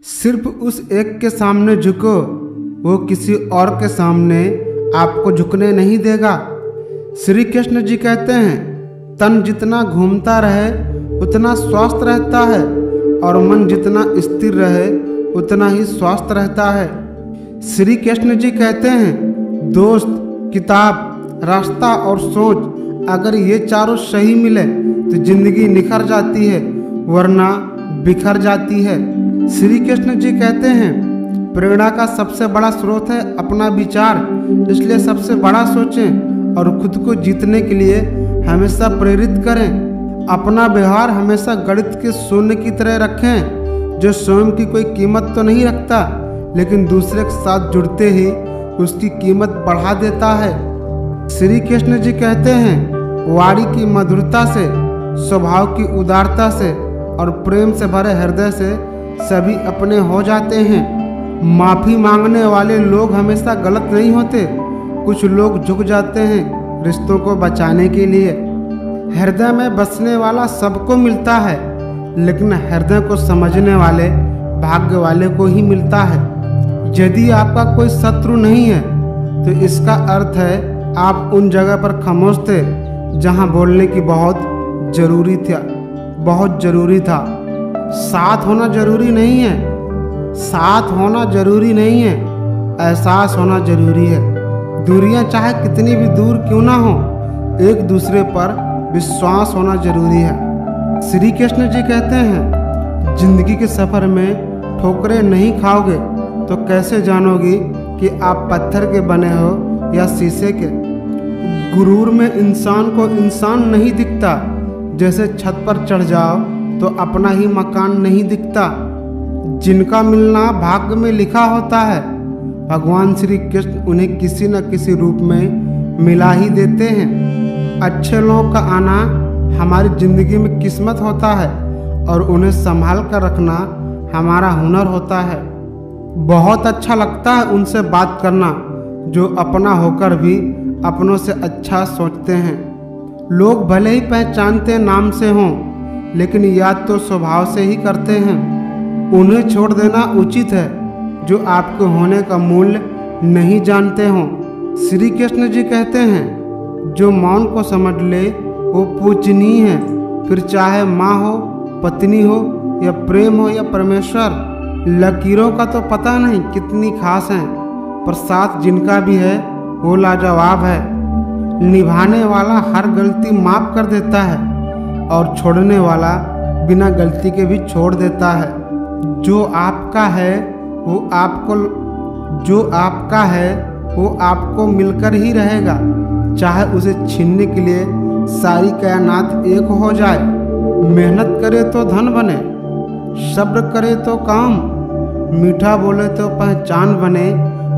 सिर्फ उस एक के सामने झुको, वो किसी और के सामने आपको झुकने नहीं देगा। श्री कृष्ण जी कहते हैं, तन जितना घूमता रहे उतना स्वस्थ रहता है और मन जितना स्थिर रहे उतना ही स्वस्थ रहता है। श्री कृष्ण जी कहते हैं, दोस्त, किताब, रास्ता और सोच, अगर ये चारों सही मिले तो जिंदगी निखर जाती है, वरना बिखर जाती है। श्री कृष्ण जी कहते हैं, प्रेरणा का सबसे बड़ा स्रोत है अपना विचार, इसलिए सबसे बड़ा सोचें और खुद को जीतने के लिए हमेशा प्रेरित करें। अपना व्यवहार हमेशा गणित के शून्य की तरह रखें, जो स्वयं की कोई कीमत तो नहीं रखता लेकिन दूसरे के साथ जुड़ते ही उसकी कीमत बढ़ा देता है। श्री कृष्ण जी कहते हैं, वाणी की मधुरता से, स्वभाव की उदारता से और प्रेम से भरे हृदय से सभी अपने हो जाते हैं। माफ़ी मांगने वाले लोग हमेशा गलत नहीं होते, कुछ लोग झुक जाते हैं रिश्तों को बचाने के लिए। हृदय में बसने वाला सबको मिलता है, लेकिन हृदय को समझने वाले भाग्य वाले को ही मिलता है। यदि आपका कोई शत्रु नहीं है तो इसका अर्थ है आप उन जगह पर खामोश थे जहां बोलने की बहुत जरूरी था। साथ होना जरूरी नहीं है, साथ होना जरूरी नहीं है, एहसास होना जरूरी है। दूरियां चाहे कितनी भी दूर क्यों ना हो, एक दूसरे पर विश्वास होना जरूरी है। श्री कृष्ण जी कहते हैं, जिंदगी के सफर में ठोकरें नहीं खाओगे तो कैसे जानोगे कि आप पत्थर के बने हो या शीशे के। गुरूर में इंसान को इंसान नहीं दिखता, जैसे छत पर चढ़ जाओ तो अपना ही मकान नहीं दिखता। जिनका मिलना भाग्य में लिखा होता है, भगवान श्री कृष्ण उन्हें किसी न किसी रूप में मिला ही देते हैं। अच्छे लोगों का आना हमारी जिंदगी में किस्मत होता है और उन्हें संभाल कर रखना हमारा हुनर होता है। बहुत अच्छा लगता है उनसे बात करना जो अपना होकर भी अपनों से अच्छा सोचते हैं। लोग भले ही पहचानते नाम से हों, लेकिन याद तो स्वभाव से ही करते हैं। उन्हें छोड़ देना उचित है जो आपके होने का मूल्य नहीं जानते हों। श्री कृष्ण जी कहते हैं, जो मौन को समझ ले वो पूजनीय है, फिर चाहे माँ हो, पत्नी हो या प्रेम हो या परमेश्वर। लकीरों का तो पता नहीं कितनी खास हैं, पर साथ जिनका भी है वो लाजवाब है। निभाने वाला हर गलती माफ कर देता है और छोड़ने वाला बिना गलती के भी छोड़ देता है। जो आपका है वो आपको मिलकर ही रहेगा, चाहे उसे छीनने के लिए सारी कायनात एक हो जाए। मेहनत करे तो धन बने, सब्र करे तो काम, मीठा बोले तो पहचान बने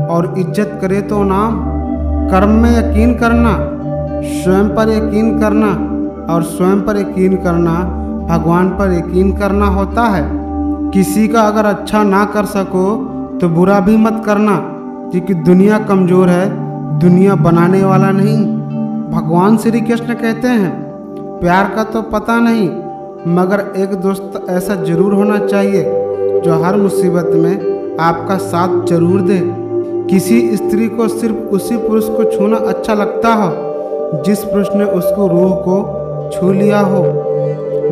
और इज्जत करे तो नाम। कर्म में यकीन करना, स्वयं पर यकीन करना और स्वयं पर यकीन करना भगवान पर यकीन करना होता है। किसी का अगर अच्छा ना कर सको तो बुरा भी मत करना, क्योंकि दुनिया कमज़ोर है, दुनिया बनाने वाला नहीं। भगवान श्री कृष्ण कहते हैं, प्यार का तो पता नहीं, मगर एक दोस्त ऐसा जरूर होना चाहिए जो हर मुसीबत में आपका साथ जरूर दे। किसी स्त्री को सिर्फ उसी पुरुष को छूना अच्छा लगता हो जिस पुरुष ने उसको रूह को छू लिया हो।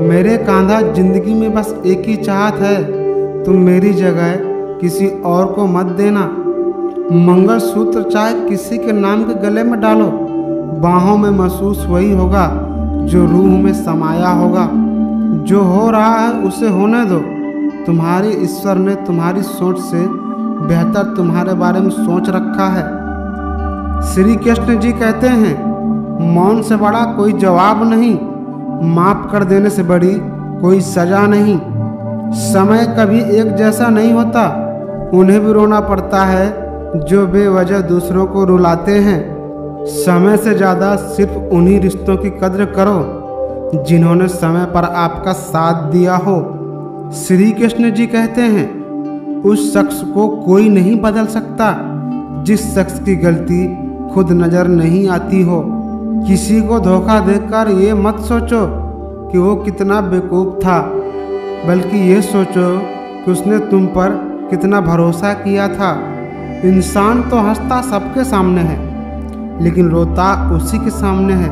मेरे कांधा, जिंदगी में बस एक ही चाहत है, तुम मेरी जगह किसी और को मत देना। मंगलसूत्र चाहे किसी के नाम के गले में डालो, बाहों में महसूस वही होगा जो रूह में समाया होगा। जो हो रहा है उसे होने दो, तुम्हारे ईश्वर ने तुम्हारी सोच से बेहतर तुम्हारे बारे में सोच रखा है। श्री कृष्ण जी कहते हैं, मौन से बड़ा कोई जवाब नहीं, माफ कर देने से बड़ी कोई सजा नहीं। समय कभी एक जैसा नहीं होता, उन्हें भी रोना पड़ता है जो बेवजह दूसरों को रुलाते हैं। समय से ज़्यादा सिर्फ उन्हीं रिश्तों की कद्र करो जिन्होंने समय पर आपका साथ दिया हो। श्री कृष्ण जी कहते हैं, उस शख्स को कोई नहीं बदल सकता जिस शख्स की गलती खुद नज़र नहीं आती हो। किसी को धोखा देकर ये मत सोचो कि वो कितना बेवकूफ़ था, बल्कि ये सोचो कि उसने तुम पर कितना भरोसा किया था। इंसान तो हंसता सबके सामने है, लेकिन रोता उसी के सामने है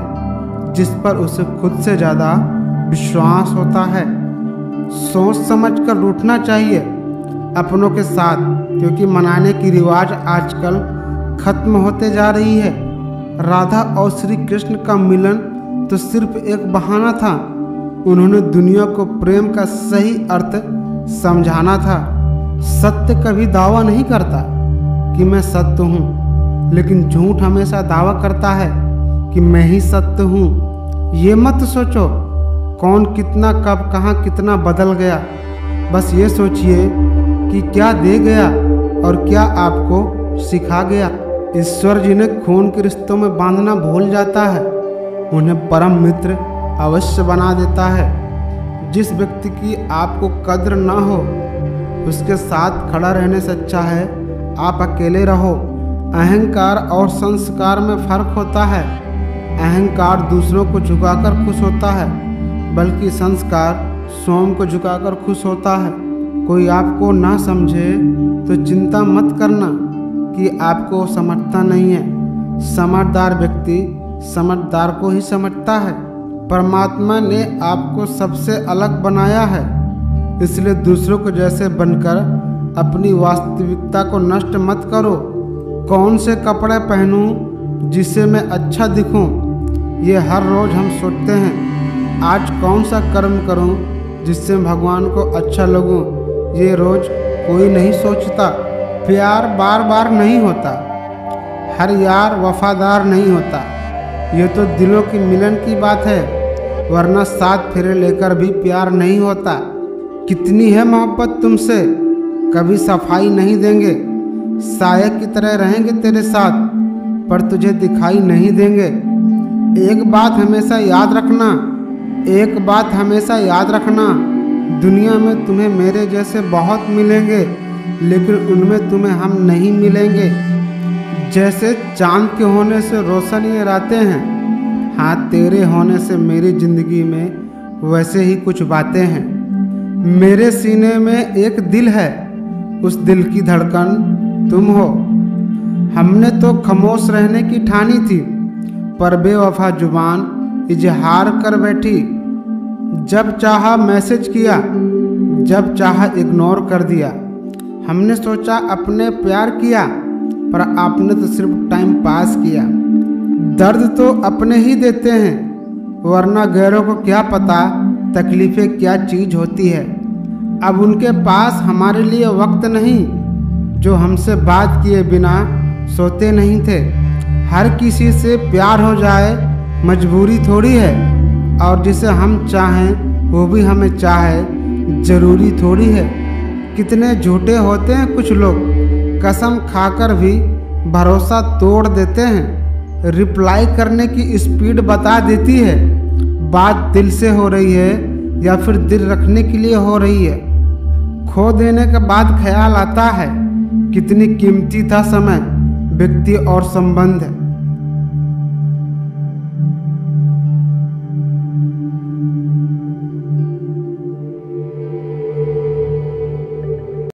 जिस पर उसे खुद से ज़्यादा विश्वास होता है। सोच समझ कर रूठना चाहिए अपनों के साथ, क्योंकि मनाने की रिवाज आजकल खत्म होते जा रही है। राधा और श्री कृष्ण का मिलन तो सिर्फ एक बहाना था। उन्होंने दुनिया को प्रेम का सही अर्थ समझाना था। सत्य कभी दावा नहीं करता कि मैं सत्य हूँ, लेकिन झूठ हमेशा दावा करता है कि मैं ही सत्य हूँ। ये मत सोचो कौन कितना कब कहाँ कितना बदल गया, बस ये सोचिए कि क्या दे गया और क्या आपको सिखा गया। ईश्वर जिन्हें खून के रिश्तों में बांधना भूल जाता है, उन्हें परम मित्र अवश्य बना देता है। जिस व्यक्ति की आपको कद्र ना हो, उसके साथ खड़ा रहने से अच्छा है आप अकेले रहो। अहंकार और संस्कार में फर्क होता है। अहंकार दूसरों को झुकाकर खुश होता है, बल्कि संस्कार स्वयं को झुकाकर खुश होता है। कोई आपको ना समझे तो चिंता मत करना कि आपको समझता नहीं है। समझदार व्यक्ति समझदार को ही समझता है। परमात्मा ने आपको सबसे अलग बनाया है, इसलिए दूसरों को जैसे बनकर अपनी वास्तविकता को नष्ट मत करो। कौन से कपड़े पहनूं जिससे मैं अच्छा दिखूं, ये हर रोज़ हम सोचते हैं। आज कौन सा कर्म करूं जिससे भगवान को अच्छा लगूं, ये रोज़ कोई नहीं सोचता। प्यार बार बार नहीं होता, हर यार वफादार नहीं होता। ये तो दिलों की मिलन की बात है, वरना 7 फेरे लेकर भी प्यार नहीं होता। कितनी है मोहब्बत तुमसे, कभी सफाई नहीं देंगे। साया की तरह रहेंगे तेरे साथ, पर तुझे दिखाई नहीं देंगे। एक बात हमेशा याद रखना, एक बात हमेशा याद रखना, दुनिया में तुम्हें मेरे जैसे बहुत मिलेंगे, लेकिन उनमें तुम्हें हम नहीं मिलेंगे। जैसे चांद के होने से रोशनी रातें हैं, हाँ तेरे होने से मेरी ज़िंदगी में वैसे ही कुछ बातें हैं। मेरे सीने में एक दिल है, उस दिल की धड़कन तुम हो। हमने तो खामोश रहने की ठानी थी, पर बेवफा जुबान इजहार कर बैठी। जब चाहा मैसेज किया, जब चाहा इग्नोर कर दिया। हमने सोचा अपने प्यार किया, पर आपने तो सिर्फ टाइम पास किया। दर्द तो अपने ही देते हैं, वरना गैरों को क्या पता तकलीफ़ें क्या चीज़ होती है। अब उनके पास हमारे लिए वक्त नहीं, जो हमसे बात किए बिना सोते नहीं थे। हर किसी से प्यार हो जाए मजबूरी थोड़ी है, और जिसे हम चाहें वो भी हमें चाहे ज़रूरी थोड़ी है। कितने झूठे होते हैं कुछ लोग, कसम खाकर भी भरोसा तोड़ देते हैं। रिप्लाई करने की स्पीड बता देती है बात दिल से हो रही है या फिर दिल रखने के लिए हो रही है। खो देने के बाद ख्याल आता है कितनी कीमती था समय, व्यक्ति और संबंध।